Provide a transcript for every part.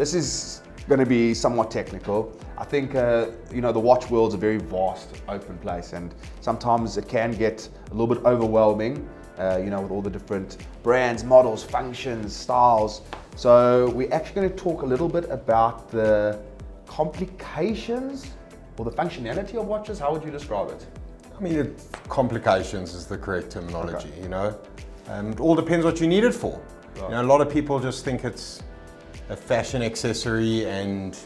this is going to be somewhat technical. I think, the watch world's a very vast, open place, and sometimes it can get a little bit overwhelming, with all the different brands, models, functions, styles. So we're actually going to talk a little bit about the complications or the functionality of watches. How would you describe it? I mean, complications is the correct terminology, It all depends what you need it for. Right. A lot of people just think it's a fashion accessory and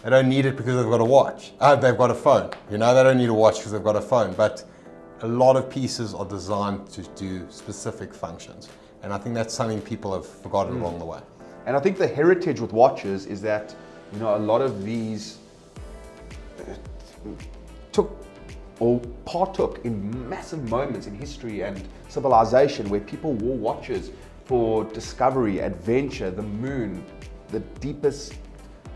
they don't need it because they've got a watch. They've got a phone. They don't need a watch because they've got a phone. But a lot of pieces are designed to do specific functions. And I think that's something people have forgotten along the way. And I think the heritage with watches is that, a lot of these partook in massive moments in history and civilization where people wore watches for discovery, adventure, the moon, the deepest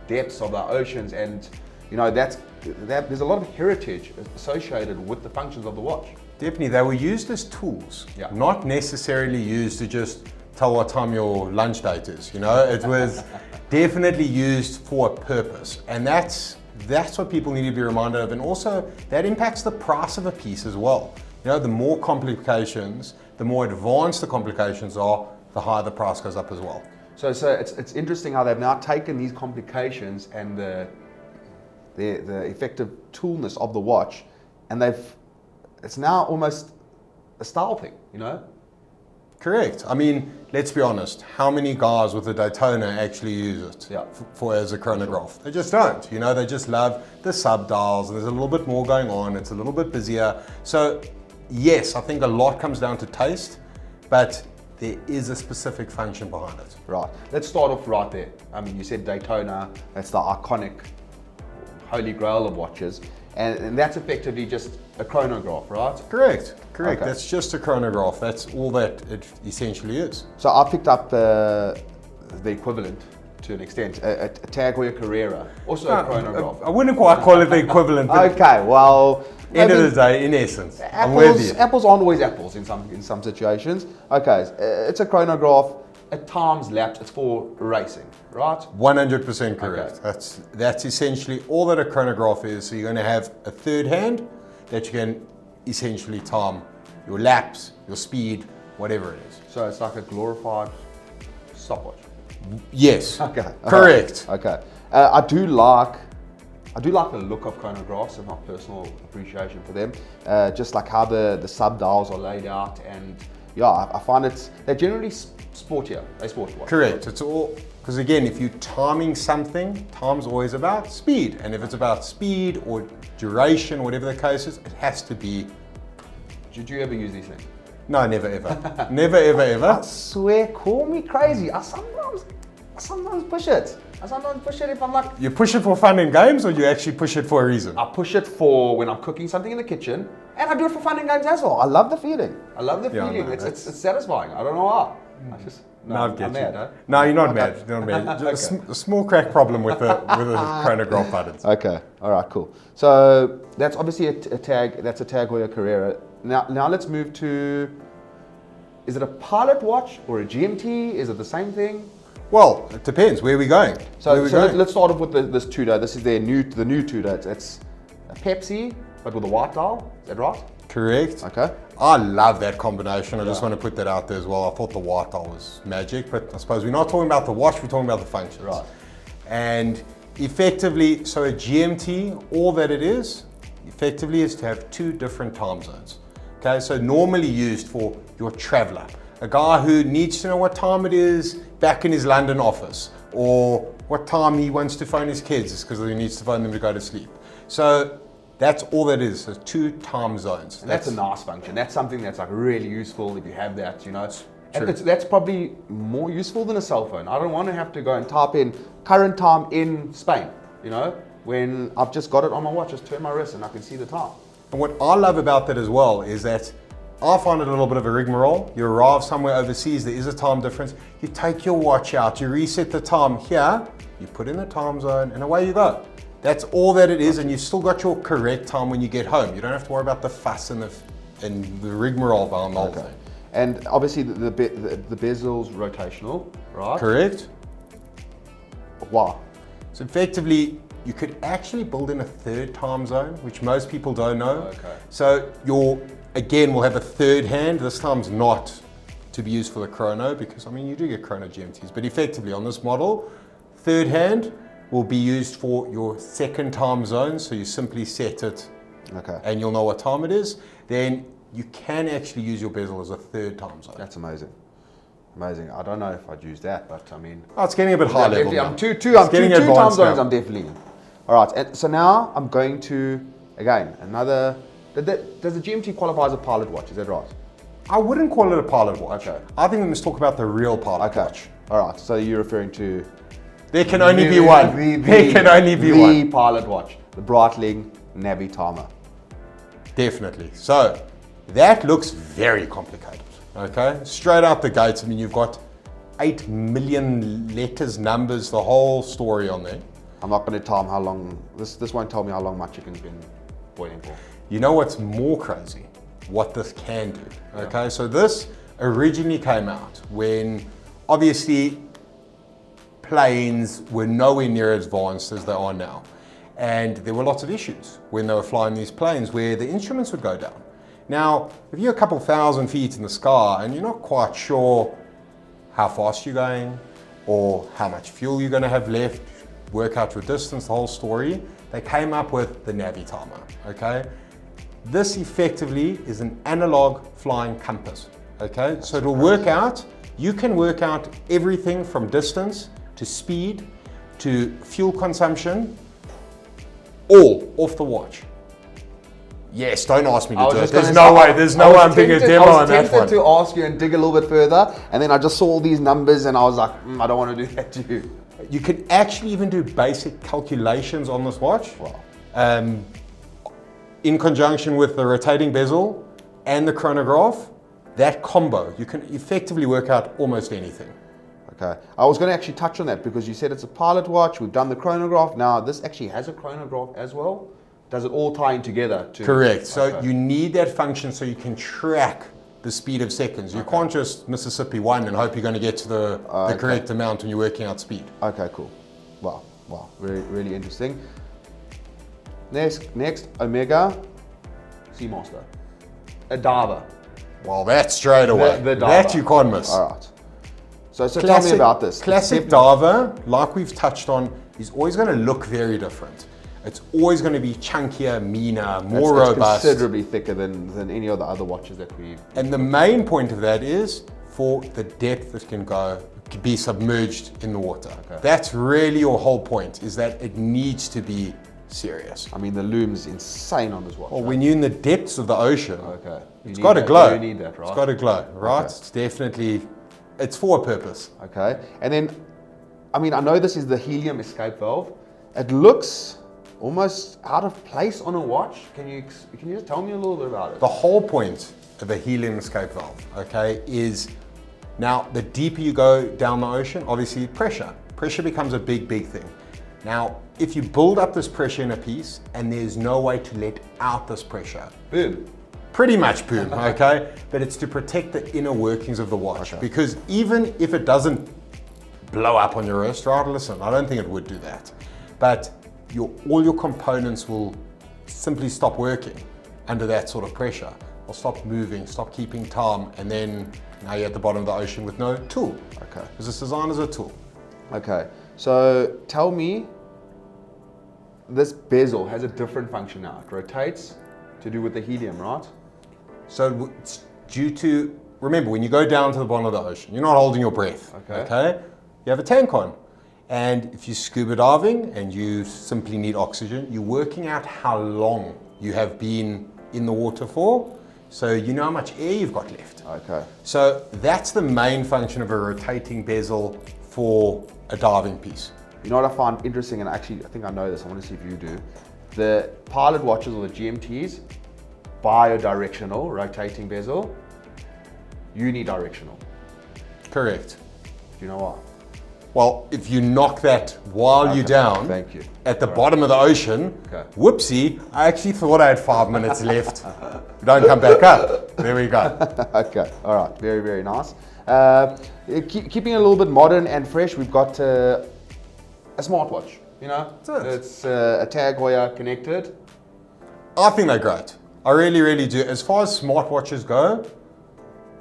depths of the oceans, and there's a lot of heritage associated with the functions of the watch. Definitely, they were used as tools, not necessarily used to just tell what time your lunch date is. It was definitely used for a purpose, and that's what people need to be reminded of, and also that impacts the price of a piece as well. The more complications, the more advanced the complications are, the higher the price goes up as well. So it's interesting how they've now taken these complications and the effective toolness of the watch, and it's now almost a style thing, Correct. I mean, let's be honest. How many guys with a Daytona actually use it for as a chronograph? They just don't. They just love the sub-dials. There's a little bit more going on. It's a little bit busier. So yes, I think a lot comes down to taste, but there is a specific function behind it. Right. Let's start off right there. I mean, you said Daytona. That's the iconic holy grail of watches. And that's effectively just a chronograph, right? Correct. Okay. That's just a chronograph. That's all that it essentially is. So I picked up the equivalent to an extent, a Tag Heuer Carrera, also a chronograph. I wouldn't quite call it the equivalent. Okay, well, end of the day, in essence, I'm with you. Apples aren't always apples in some situations. Okay, it's a chronograph. At times lapse, it's for racing, right? 100% correct. Okay. That's essentially all that a chronograph is. So you're going to have a third hand that you can essentially time your laps, your speed, whatever it is. So it's like a glorified stopwatch. Yes. Okay. Correct. Okay. I do like the look of chronographs and my personal appreciation for them. Just like how the sub dials are laid out, and I find they're generally sportier. They sport watch. Correct. It's all because again, if you're timing something, time's always about speed, and if it's about speed or duration, whatever the case is, it has to be. Did you ever use these things? No, never ever. Never ever. I swear, call me crazy. I sometimes push it. If I'm like... You push it for fun and games, or you actually push it for a reason? I push it for when I'm cooking something in the kitchen, and I do it for fun and games as well. I love the feeling. No, it's satisfying. I don't know why. I'm mad, huh? No, you're not mad. You're not mad. Just a small crack problem with the chronograph buttons. Okay. All right. Cool. So that's obviously a tag. That's a Tag Heuer Carrera. Now let's move to. Is it a pilot watch or a GMT? Is it the same thing? Well, it depends. Where are we going? Let's start off with this Tudor. This is the new Tudor. It's a Pepsi, but with a white dial. Is that right? Correct. Okay. I love that combination. I just want to put that out there as well. I thought the white dial was magic, but I suppose we're not talking about the watch, we're talking about the functions. Right. And effectively, so a GMT, all that it is, effectively is to have two different time zones. Okay, so normally used for your traveler, a guy who needs to know what time it is back in his London office, or what time he wants to phone his kids because he needs to phone them to go to sleep. So that's all that is, so two time zones. And that's a nice function. That's something that's like really useful if you have that, True. And that's probably more useful than a cell phone. I don't want to have to go and type in current time in Spain, when I've just got it on my watch, just turn my wrist and I can see the time. And what I love about that as well is that I find it a little bit of a rigmarole. You arrive somewhere overseas, there is a time difference. You take your watch out, you reset the time here, you put in the time zone, and away you go. That's all that it is, and you've still got your correct time when you get home. You don't have to worry about the fuss and the rigmarole behind the whole thing. And obviously the bezel's rotational, right? Correct. Why? So effectively, you could actually build in a third time zone, which most people don't know. Okay. So again, we'll have a third hand. This time's not to be used for the chrono because, I mean, you do get chrono GMTs, but effectively on this model, third hand will be used for your second time zone. So you simply set it and you'll know what time it is. Then you can actually use your bezel as a third time zone. That's amazing. Amazing. I don't know if I'd use that, but I mean... Oh, it's getting a bit high level now. I'm two time zones now. I'm definitely in. All right, and so now I'm going to, again, another... Does the GMT qualify as a pilot watch? Is that right? I wouldn't call it a pilot watch. Okay. I think we must talk about the real pilot watch. All right, so you're referring to... There can only be one. There can only be one. The pilot watch, the Breitling Navi Timer. Definitely. So that looks very complicated. Okay, straight out the gates. I mean, you've got 8 million letters, numbers, the whole story on there. I'm not going to tell them how long. This won't tell me how long my chicken's been boiling for. You know what's more crazy? What this can do. Okay, so this originally came out when obviously planes were nowhere near as advanced as they are now. And there were lots of issues when they were flying these planes where the instruments would go down. Now, if you're a couple thousand feet in the sky and you're not quite sure how fast you're going or how much fuel you're going to have left, work out your distance, the whole story, they came up with the Navi Timer, okay? This effectively is an analog flying compass, okay? So it'll work out, you can work out everything from distance to speed to fuel consumption, all off the watch. Yes, don't ask me to do it. There's no way I'm doing a demo on that one. I was tempted to ask you and dig a little bit further, and then I just saw all these numbers and I was like, I don't want to do that to you. You can actually even do basic calculations on this watch. Wow. In conjunction with the rotating bezel and the chronograph, that combo, you can effectively work out almost anything. Okay. I was going to actually touch on that because you said it's a pilot watch, we've done the chronograph. Now, this actually has a chronograph as well. Does it all tie in together? Correct. So you need that function so you can track the speed of seconds. You can't just Mississippi 1 and hope you're going to get to the correct amount when you're working out speed. Okay, cool. Wow. Really, really interesting. Next, Omega Seamaster. A diver. Well, that's straight away. The diver. That you can't miss. All right. So tell me about this. Classic diver, like we've touched on, is always going to look very different. It's always going to be chunkier, meaner, more robust. Considerably thicker than any of the other watches that we've... And the main point of that is for the depth that can be submerged in the water. Okay. That's really your whole point, is that it needs to be serious. I mean, the lume's insane on this watch. Well, when you're in the depths of the ocean, it's got to glow. You need that, right? It's got to glow, right? Okay. It's definitely, it's for a purpose. Okay, and then, I mean, I know this is the helium escape valve. It looks almost out of place on a watch. Can you just tell me a little bit about it? The whole point of a helium escape valve, okay, is now the deeper you go down the ocean, obviously pressure. Pressure becomes a big thing. Now, if you build up this pressure in a piece and there's no way to let out this pressure, boom. Pretty much boom, okay? But it's to protect the inner workings of the watch, because even if it doesn't blow up on your wrist, right? Listen, I don't think it would do that. But all your components will simply stop working under that sort of pressure. They'll stop moving, stop keeping time, and then now you're at the bottom of the ocean with no tool. Okay. Because it's designed as a tool. Okay, so tell me, this bezel has a different function now. It rotates to do with the helium, right? So it's due to, remember, when you go down to the bottom of the ocean, you're not holding your breath, okay? You have a tank on. And if you're scuba diving and you simply need oxygen, you're working out how long you have been in the water for, so you know how much air you've got left. Okay. So that's the main function of a rotating bezel for a diving piece. You know what I find interesting, and actually I think I know this, I want to see if you do. The pilot watches or the GMTs, bidirectional rotating bezel, unidirectional. Correct. Do you know why? Well, if you knock that while you're down at the bottom of the ocean, whoopsie, I actually thought I had 5 minutes left. Don't come back up. There we go. Okay, all right, very, very nice. Keeping it a little bit modern and fresh, we've got a a smartwatch. You know, That's it. it's a Tag Heuer connected. I think they're great. I really, really do. As far as smartwatches go,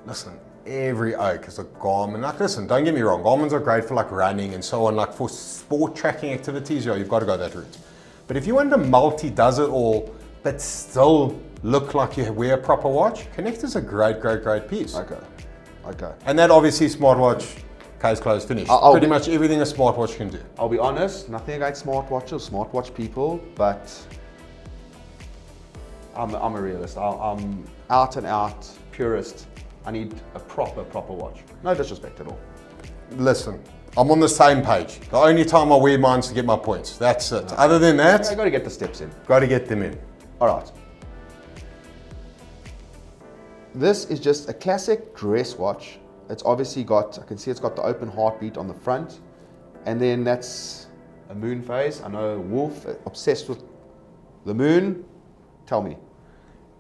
listen, every oak is a Garmin. Like, listen, don't get me wrong, Garmin's are great for like running and so on. Like for sport tracking activities, yeah, you've got to go that route. But if you want a multi does it all, but still look like you wear a proper watch, Connector's a great, great, great piece. Okay. And that obviously smartwatch, case closed, finished. Pretty much everything a smartwatch can do. I'll be honest, nothing against smartwatches, smartwatch people, but I'm a realist. I'm out and out purist. I need a proper watch. No disrespect at all. Listen, I'm on the same page. The only time I wear mine is to get my points. That's it. Other than that, I got to get the steps in. got to get them in. All right. This is just a classic dress watch. It's obviously got, I can see it's got the open heartbeat on the front. And then that's a moon phase. I know Wolf, obsessed with the moon. Tell me.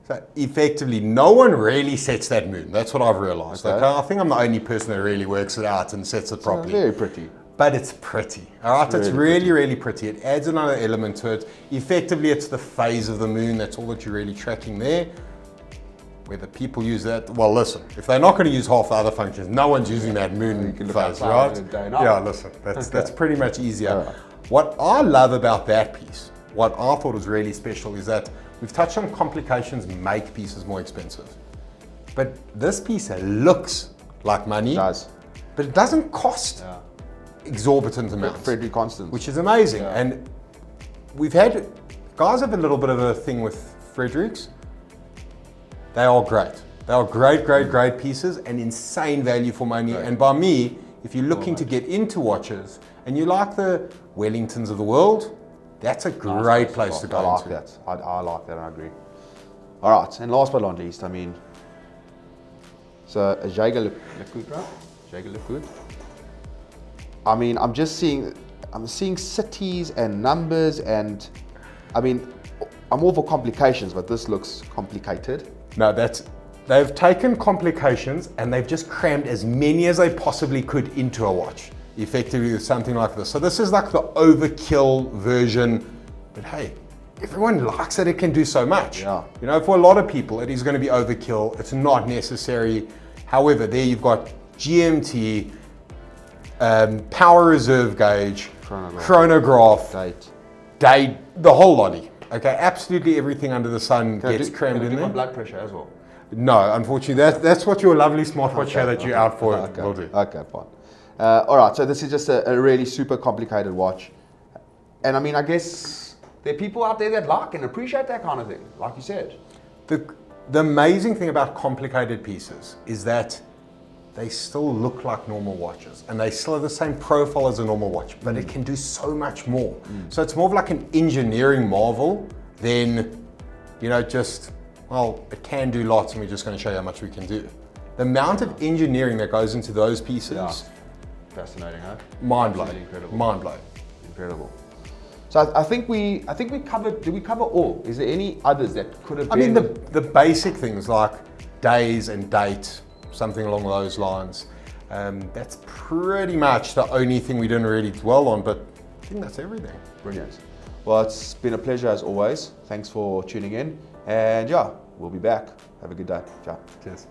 So effectively, no one really sets that moon. That's what I've realized. Okay. Like, I think I'm the only person that really works it out and sets it properly. Very pretty. But it's pretty. All right, it's really, really pretty. It adds another element to it. Effectively, it's the phase of the moon. That's all that you're really tracking there. Whether people use that, well, listen, if they're not going to use half the other functions, no one's using that moon phase, right? Yeah, listen, that's pretty much easier. Right. What I love about that piece, what I thought was really special, is that we've touched on complications make pieces more expensive. But this piece looks like money, It does. but it doesn't cost exorbitant amounts, Frederick Constant. which is amazing. Yeah. And we've had, guys have a little bit of a thing with Fredericks. They are great. They are great pieces and insane value for money. Right. And by me, if you're looking to get into watches and you like the Wellingtons of the world, that's a great place to go I like into. that. I like that, I agree. All right, and last but not least, I mean, so a Jaeger LeCoultre, right? Jaeger LeCoultre. I mean, I'm seeing cities and numbers, and I mean, I'm all for complications, but this looks complicated. No, they've taken complications and they've just crammed as many as they possibly could into a watch, effectively with something like this. So this is like the overkill version, but hey, everyone likes it can do so much. Yeah. You know, for a lot of people, it is going to be overkill. It's not necessary. However, there you've got GMT, power reserve gauge, chronograph, date, the whole lotty. Okay, absolutely everything under the sun gets crammed in there. My blood pressure as well. No, unfortunately, that's what your lovely smartwatch here that you're out for will do. Okay, fine. All right, so this is just a really super complicated watch. And I mean, I guess there are people out there that like and appreciate that kind of thing, like you said. The amazing thing about complicated pieces is that they still look like normal watches and they still have the same profile as a normal watch, but it can do so much more. So it's more of like an engineering marvel than, you know, just, well, it can do lots and we're just going to show you how much we can do. The amount of engineering that goes into those pieces, Fascinating, huh? mind blowing, Incredible. mind blowing. Incredible. So I think we covered. Did we cover all? Is there any others that could have been? I mean, the basic things like days and date, something along those lines. That's pretty much the only thing we didn't really dwell on, but I think that's everything. Brilliant. Well, it's been a pleasure as always. Thanks for tuning in, and yeah, we'll be back. Have a good day. Ciao. Cheers.